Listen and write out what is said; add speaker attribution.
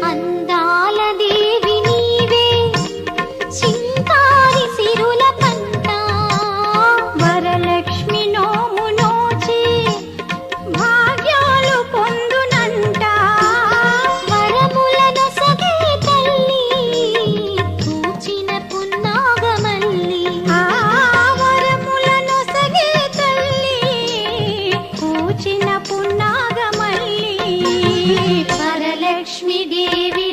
Speaker 1: అందాల దేవి నీవే చింకారి సిరుల పంట వరలక్ష్మి నోము నోచి భాగ్యాలు పొందునంట వరములను సగే తల్లి పూచిన పున్నాగమల్లి వరములను సగే తల్లి పూచిన పున్నాగమల్లి వరలక్ష్మి దేవి